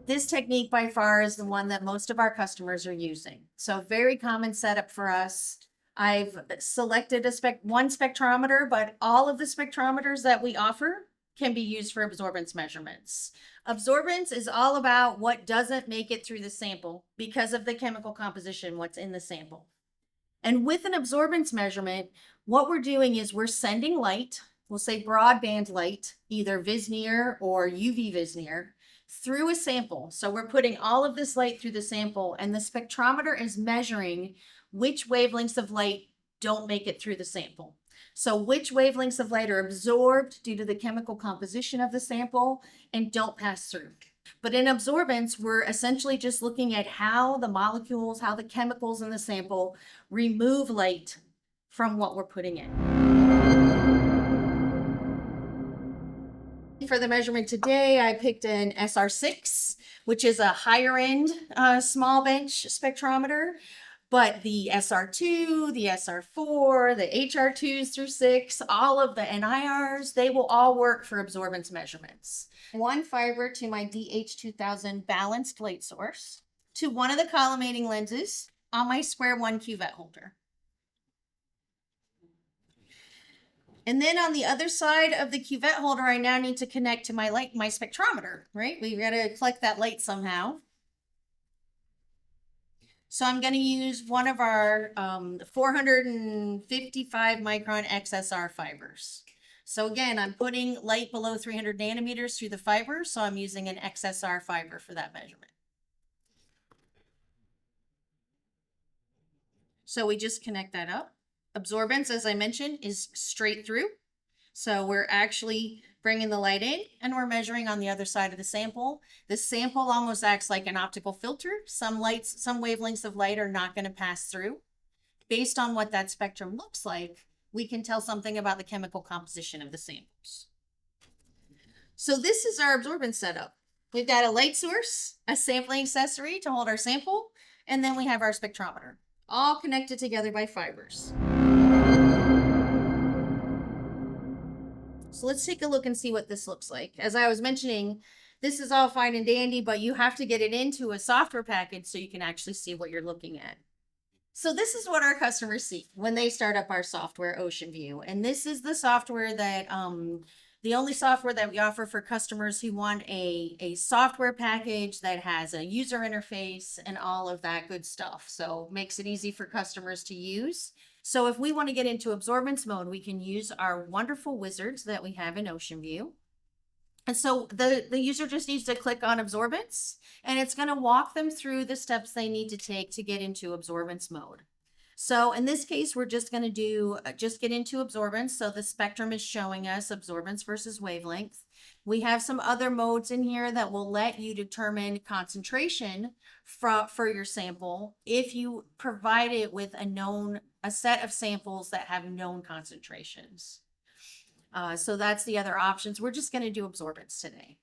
This technique by far is the one that most of our customers are using. So very common setup for us. I've selected one spectrometer, but all of the spectrometers that we offer can be used for absorbance measurements. Absorbance is all about what doesn't make it through the sample because of the chemical composition, what's in the sample. And with an absorbance measurement, what we're doing is we're sending light, we'll say broadband light, either vis-near or UV vis-near, through a sample. So we're putting all of this light through the sample, and the spectrometer is measuring which wavelengths of light don't make it through the sample. So which wavelengths of light are absorbed due to the chemical composition of the sample and don't pass through. But in absorbance, we're essentially just looking at how the molecules, how the chemicals in the sample remove light from what we're putting in. For the measurement today, I picked an SR6, which is a higher end small bench spectrometer. But the SR2, the SR4, the HR2s through 6, all of the NIRs, they will all work for absorbance measurements. One fiber to my DH2000 balanced light source, to one of the collimating lenses on my square 1 cuvette holder. And then on the other side of the cuvette holder, I now need to connect to my spectrometer, right? We've got to collect that light somehow. So I'm going to use one of our 455 micron XSR fibers. So again, I'm putting light below 300 nanometers through the fiber, so I'm using an XSR fiber for that measurement. So we just connect that up. Absorbance, as I mentioned, is straight through. So we're actually bringing the light in and we're measuring on the other side of the sample. The sample almost acts like an optical filter. Some wavelengths of light are not going to pass through. Based on what that spectrum looks like, we can tell something about the chemical composition of the samples. So this is our absorbance setup. We've got a light source, a sampling accessory to hold our sample, and then we have our spectrometer, all connected together by fibers. So let's take a look and see what this looks like. As I was mentioning, this is all fine and dandy, but you have to get it into a software package so you can actually see what you're looking at. So this is what our customers see when they start up our software, OceanView. And this is the software that, the only software that we offer for customers who want a software package that has a user interface and all of that good stuff. So makes it easy for customers to use. So if we want to get into absorbance mode, we can use our wonderful wizards that we have in OceanView. And so the user just needs to click on absorbance, and it's going to walk them through the steps they need to take to get into absorbance mode. So in this case, we're just going to get into absorbance. So the spectrum is showing us absorbance versus wavelength. We have some other modes in here that will let you determine concentration for your sample if you provide it with a set of samples that have known concentrations. So that's the other options. We're just going to do absorbance today.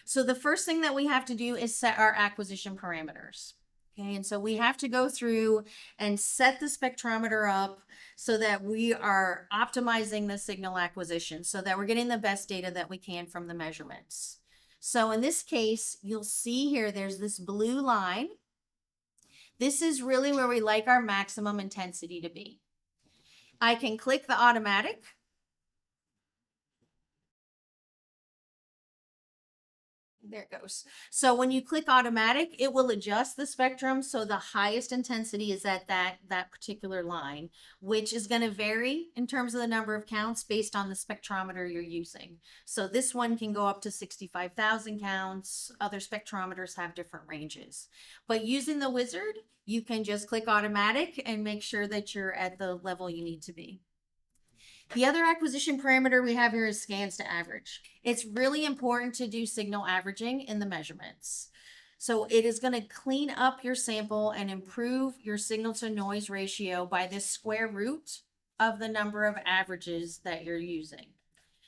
So the first thing that we have to do is set our acquisition parameters. Okay, and so we have to go through and set the spectrometer up so that we are optimizing the signal acquisition, so that we're getting the best data that we can from the measurements. So in this case, you'll see here, there's this blue line. This is really where we like our maximum intensity to be. I can click the automatic. There it goes. So when you click automatic, it will adjust the spectrum. So the highest intensity is at that particular line, which is going to vary in terms of the number of counts based on the spectrometer you're using. So this one can go up to 65,000 counts. Other spectrometers have different ranges. But using the wizard, you can just click automatic and make sure that you're at the level you need to be. The other acquisition parameter we have here is scans to average. It's really important to do signal averaging in the measurements. So it is going to clean up your sample and improve your signal to noise ratio by the square root of the number of averages that you're using.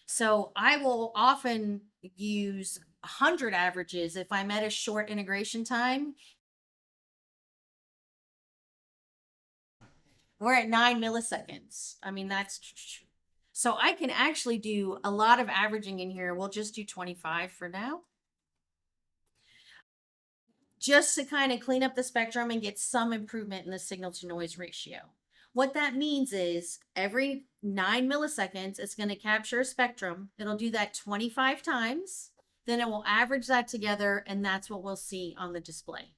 So I will often use 100 averages if I'm at a short integration time. We're at 9 milliseconds. I mean, So I can actually do a lot of averaging in here. We'll just do 25 for now, just to kind of clean up the spectrum and get some improvement in the signal to noise ratio. What that means is every 9 milliseconds, it's going to capture a spectrum. It'll do that 25 times. Then it will average that together, and that's what we'll see on the display.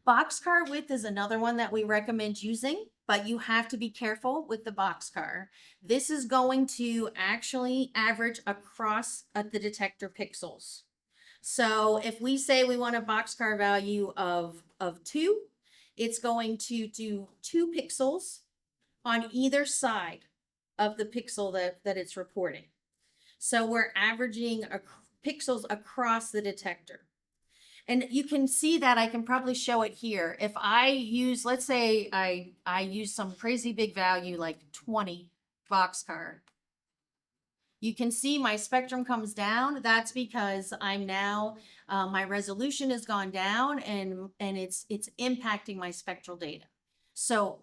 Boxcar width is another one that we recommend using, but you have to be careful with the Boxcar. This is going to actually average across the detector pixels. So if we say we want a Boxcar value of 2, it's going to do 2 pixels on either side of the pixel that it's reporting. So we're averaging pixels across the detector. And you can see that. I can probably show it here. If I use, let's say I use some crazy big value like 20 Boxcar, you can see my spectrum comes down. That's because I'm now, my resolution has gone down and it's impacting my spectral data. So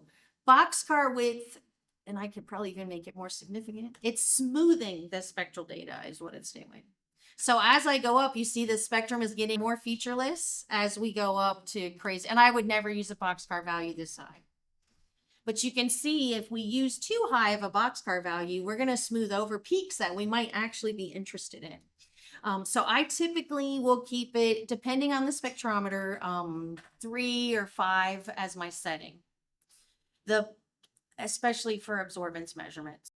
Boxcar width, and I could probably even make it more significant, it's smoothing the spectral data is what it's doing. So as I go up, you see the spectrum is getting more featureless as we go up to crazy. And I would never use a Boxcar value this high. But you can see if we use too high of a Boxcar value, we're going to smooth over peaks that we might actually be interested in. So I typically will keep it, depending on the spectrometer, 3 or 5 as my setting, especially for absorbance measurements.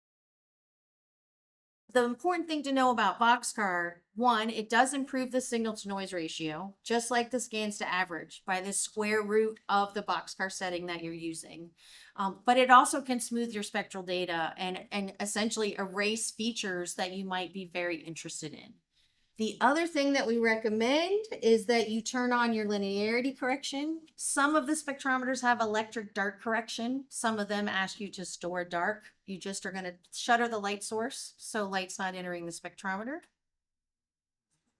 The important thing to know about Boxcar, one, it does improve the signal to noise ratio, just like the scans to average by the square root of the Boxcar setting that you're using. But it also can smooth your spectral data and essentially erase features that you might be very interested in. The other thing that we recommend is that you turn on your linearity correction. Some of the spectrometers have electric dark correction. Some of them ask you to store dark. You just are going to shutter the light source so light's not entering the spectrometer.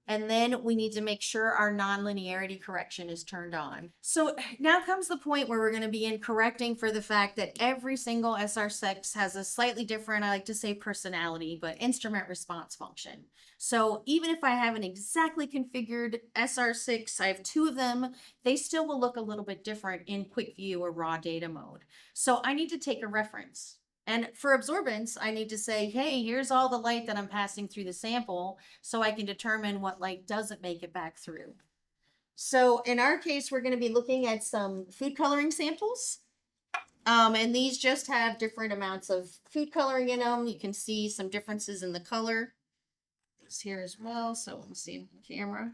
And then we need to make sure our non-linearity correction is turned on. So now comes the point where we're going to begin correcting for the fact that every single SR6 has a slightly different, I like to say personality, but instrument response function. So even if I have an exactly configured SR6, I have 2 of them, they still will look a little bit different in quick view or raw data mode. So I need to take a reference. And for absorbance, I need to say, hey, here's all the light that I'm passing through the sample so I can determine what light doesn't make it back through. So in our case, we're going to be looking at some food coloring samples. And these just have different amounts of food coloring in them. You can see some differences in the color. It's here as well. So let's see the camera.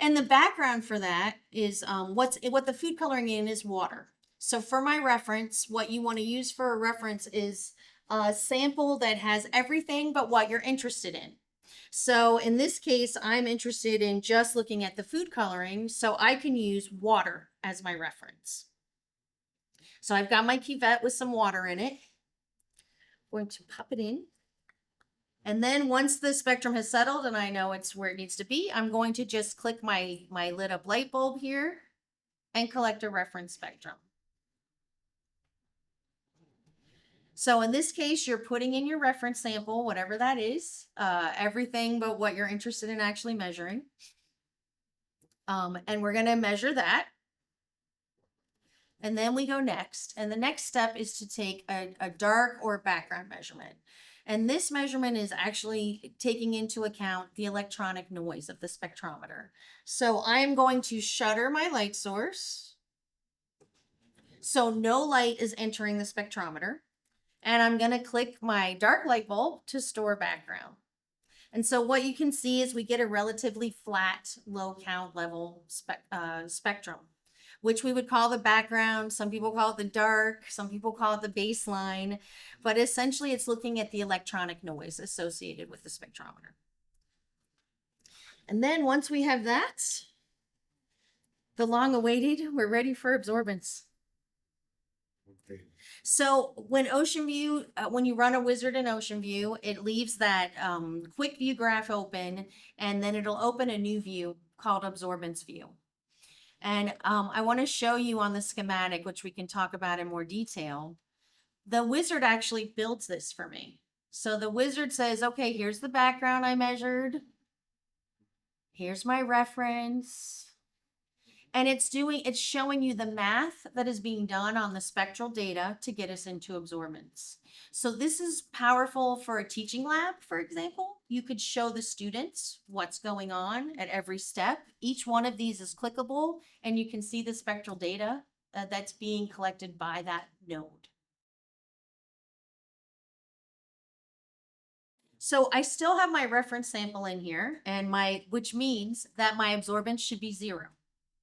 And the background for that is what the food coloring in is water. So for my reference, what you want to use for a reference is a sample that has everything but what you're interested in. So in this case, I'm interested in just looking at the food coloring, so I can use water as my reference. So I've got my cuvette with some water in it. I'm going to pop it in. And then once the spectrum has settled and I know it's where it needs to be, I'm going to just click my lit up light bulb here and collect a reference spectrum. So in this case, you're putting in your reference sample, whatever that is, everything but what you're interested in actually measuring. And we're going to measure that. And then we go next. And the next step is to take a dark or background measurement. And this measurement is actually taking into account the electronic noise of the spectrometer. So I'm going to shutter my light source, so no light is entering the spectrometer. And I'm going to click my dark light bulb to store background. And so what you can see is we get a relatively flat, low count level spectrum, which we would call the background. Some people call it the dark, some people call it the baseline, but essentially it's looking at the electronic noise associated with the spectrometer. And then once we have that, the long awaited, we're ready for absorbance. Okay. So when OceanView, when you run a wizard in OceanView, it leaves that quick view graph open, and then it'll open a new view called Absorbance View. And I want to show you on the schematic, which we can talk about in more detail, the wizard actually builds this for me. So the wizard says, okay, here's the background I measured. Here's my reference. And it's showing you the math that is being done on the spectral data to get us into absorbance. So this is powerful for a teaching lab, for example. You could show the students what's going on at every step. Each one of these is clickable, and you can see the spectral data that's being collected by that node. So I still have my reference sample in here, and which means that my absorbance should be 0.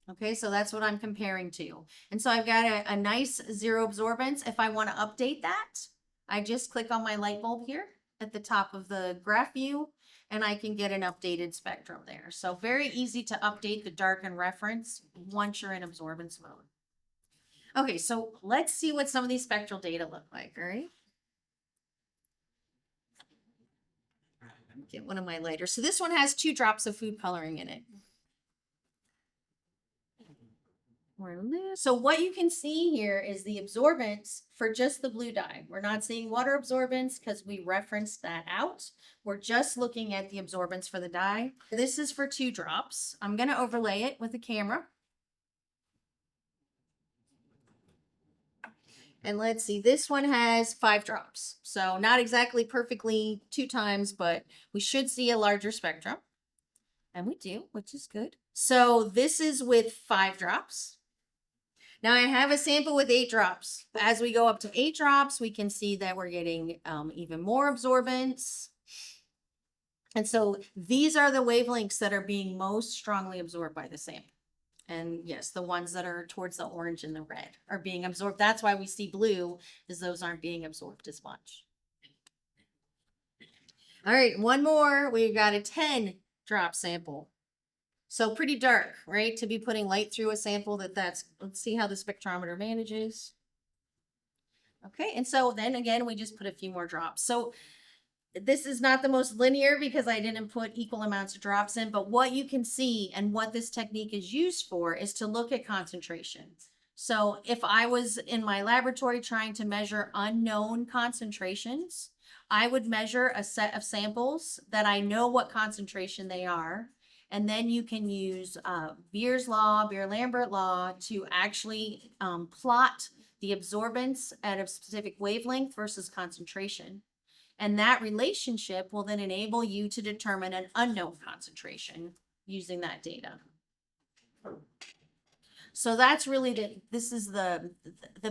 Okay, so that's what I'm comparing to. And so I've got a nice 0 absorbance. If I want to update that, I just click on my light bulb here at the top of the graph view, and I can get an updated spectrum there. So very easy to update the darken reference once you're in absorbance mode. Okay, so let's see what some of these spectral data look like, all right? Get one of my lighters. So this one has 2 drops of food coloring in it. So what you can see here is the absorbance for just the blue dye. We're not seeing water absorbance because we referenced that out. We're just looking at the absorbance for the dye. This is for 2 drops. I'm going to overlay it with a camera. And let's see, this one has 5 drops. So not exactly perfectly 2 times, but we should see a larger spectrum. And we do, which is good. So this is with 5 drops. Now I have a sample with 8 drops. As we go up to 8 drops, we can see that we're getting even more absorbance. And so these are the wavelengths that are being most strongly absorbed by the sample. And yes, the ones that are towards the orange and the red are being absorbed. That's why we see blue, is those aren't being absorbed as much. All right, one more. We've got a 10 drop sample. So pretty dark, right? To be putting light through a sample let's see how the spectrometer manages. Okay, and so then again, we just put a few more drops. So this is not the most linear because I didn't put equal amounts of drops in, but what you can see and what this technique is used for is to look at concentrations. So if I was in my laboratory trying to measure unknown concentrations, I would measure a set of samples that I know what concentration they are. And then you can use Beer Lambert law to actually plot the absorbance at a specific wavelength versus concentration. And that relationship will then enable you to determine an unknown concentration using that data. So that's really this is the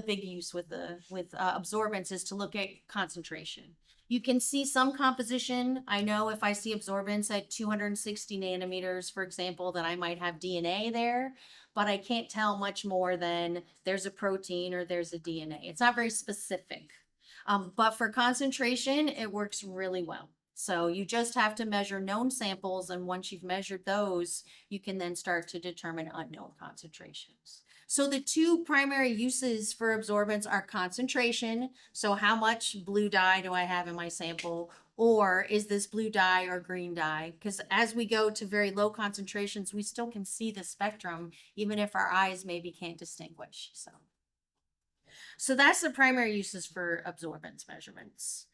big use with absorbance, is to look at concentration. You can see some composition. I know if I see absorbance at 260 nanometers, for example, that I might have DNA there, but I can't tell much more than there's a protein or there's a DNA. It's not very specific. But for concentration, it works really well. So you just have to measure known samples, and once you've measured those, you can then start to determine unknown concentrations. So the 2 primary uses for absorbance are concentration. So how much blue dye do I have in my sample? Or is this blue dye or green dye? Because as we go to very low concentrations, we still can see the spectrum, even if our eyes maybe can't distinguish. So that's the primary uses for absorbance measurements.